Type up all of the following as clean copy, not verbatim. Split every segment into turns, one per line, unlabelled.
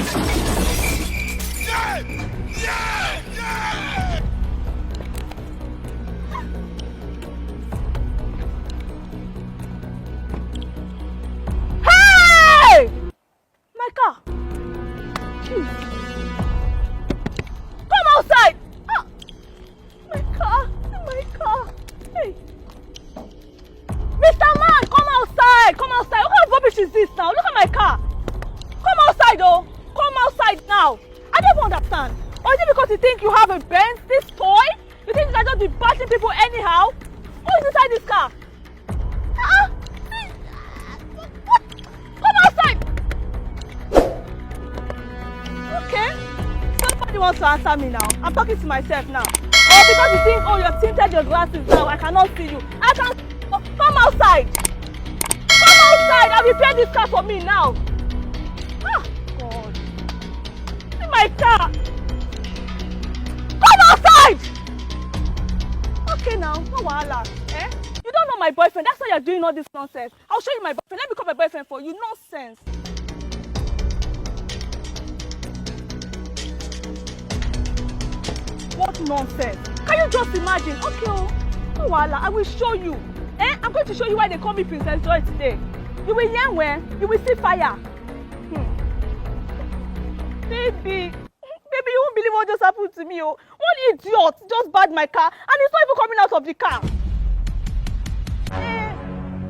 Hey! My car. Come outside. Ah. My car. Hey. Mr. Man, come outside. Come outside. What kind of rubbish is this now? Look at my car. Come outside, oh. Come outside now. I don't understand. Or is it because you think you have a Benz, this toy? You think you can just be bashing people anyhow? Who is inside this car? What? Come outside. Okay. Somebody wants to answer me now. I'm talking to myself now. Or because you think, oh, you've tinted your glasses now, I cannot see you. I can. Come outside. Come outside and repair this car for me now. Ah, God. See my car. Come outside. Okay now, no wahala. Eh? You don't know my boyfriend. That's why you're doing all this nonsense. I'll show you my boyfriend. Let me call my boyfriend for you. Nonsense. What nonsense? Can you just imagine? Okay, oh, no wahala. I will show you. Eh? I'm going to show you why they call me Princess Joy today. You will hear when you will see fire. Baby, you won't believe what just happened to me. Oh, one idiot just bad my car, and he's not even coming out of the car.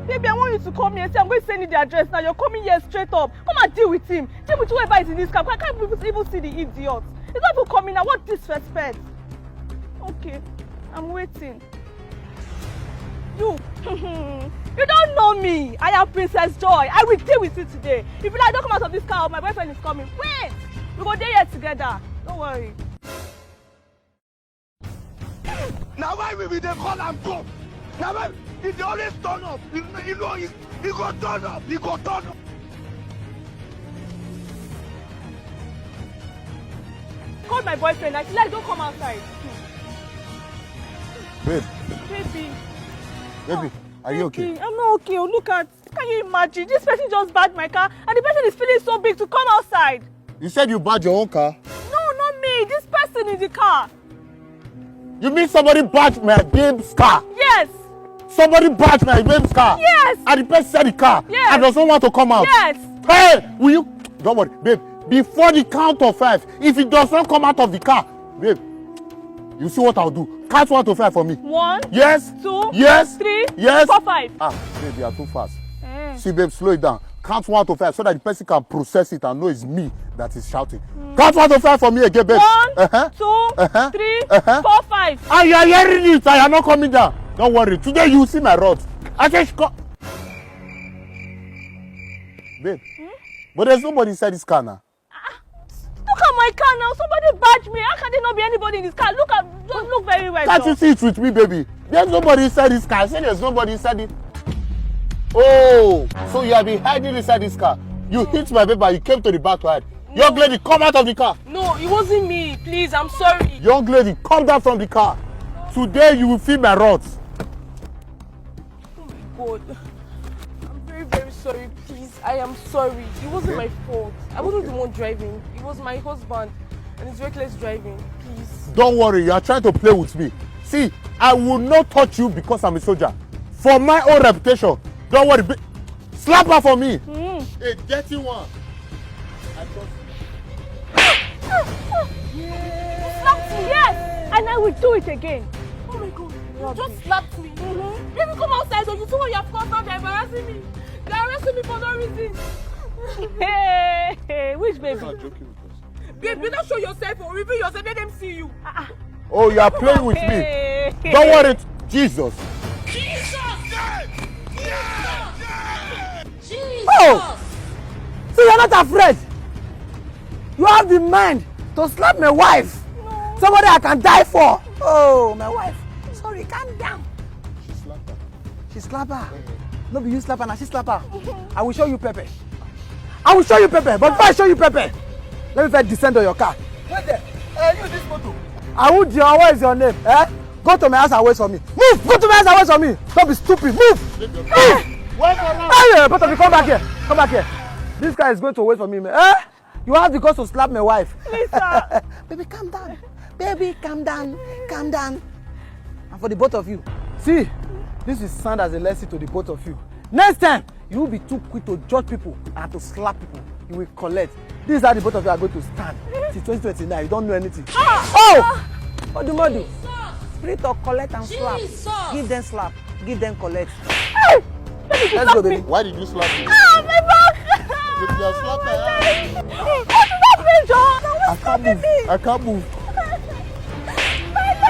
Baby, I want you to come here and say I'm going to send you the address now. You're coming here straight up. Come and deal with him. Deal with whoever is in this car. I can't even see the idiot. He's not even coming now. What disrespect? Okay, I'm waiting. You don't know me. I am Princess Joy. I will deal with you today. If you like, don't come out of this car, my boyfriend is coming. Wait! We go there yet together. Don't worry.
Now why will we call and go? Now why he always turn up? You know he go turn up. He go turn up.
Call my boyfriend. I feel like don't come outside.
Babe.
Baby,
are you okay?
I'm not okay. Look at, can you imagine? This person just bagged my car and the person is feeling so big to come outside.
You said you bagged your own car?
No, not me. This person in the car.
You mean somebody bagged my babe's car?
Yes.
Somebody bagged my babe's car?
Yes.
And the person said the car?
Yes.
And doesn't want to come out?
Yes.
Hey, will you? Don't worry, babe. Before the count of 5, if he does not come out of the car, babe, you see what I'll do. Count 1 to 5 for me.
1.
Yes.
2.
Yes.
3.
Yes.
4, 5.
Ah, babe, you are too fast. See, babe, slow it down. Count 1 to 5 so that the person can process it and know it's me that is shouting. Count 1 to 5 for me again, babe.
1, 2, 3, 4, 5.
Ah, you are hearing it. I am not coming down. Don't worry. Today you will see my rods. I just babe. But there's nobody inside this car now.
Look at my car now. Somebody badged me. How can there not be anybody in this car? Look very well.
Can't you see it with me, baby? There's nobody inside this car. I said there's nobody inside it. Oh, so you have been hiding inside this car. You hit my baby, you came to the back to hide. No. Young lady, come out of the car.
No, it wasn't me. Please, I'm sorry.
Young lady, come down from the car. Today you will feel my rods.
Oh my God. I'm very, very sorry. Please, I am sorry. It wasn't my fault. I wasn't the one driving. It was my husband and his reckless driving. Please.
Don't worry, you are trying to play with me. See, I will not touch you because I'm a soldier. For my own reputation. Don't worry. Slap her for me. A dirty one. I trust you.
You slapped me, yes. And I will do it again. Oh my God. You just slapped me. Baby, come outside. So you see what you have caused now. They're embarrassing me. They're arresting me for no reason. Hey, which baby?
You are joking with us.
Babe, you don't show yourself or reveal yourself. Let them see you.
Oh, you are playing with me. Don't worry. Jesus.
Jesus!
Oh! So you're not afraid? You have the mind to slap my wife?
No.
Somebody I can die for? Oh, my wife. Sorry, calm down.
She slapped her.
She slap her? No, be you slap her, now she slap her. I will show you Pepe. I will show you Pepe, but before I show you Pepe, let me first descend on your car. Wait there. Use this photo. What is your name? Go to my house and wait for me. Move! Go to my house and wait for me. Don't be stupid. Move! Move!
Wait for now.
Hey, both of you, come back here. Come back here. This guy is going to wait for me, man. You have the guts to slap my wife.
Please, sir.
Baby, calm down. Baby, calm down. Calm down. And for the both of you, see, this will sound as a lesson to the both of you. Next time, you will be too quick to judge people and to slap people. You will collect. This is how the both of you are going to stand. Till 2029, you don't know anything. Oh! Modu. Spirit of collect and slap. Give them slap. Give them collect.
Hey!
Let's go, baby.
Why did you slap me?
Ah, my back!
Baby, you slap my hand.
What is happening, John?
I can't move. I can't move.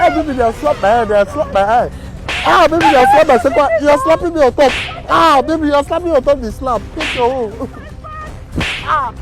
Ah, baby, they have slapped my hand. They have slapped my hand. Ah, baby, you have slapped my second. You are slapping me on top. Ah, baby, you are slapping me on top the slap. Take your home.
Ah.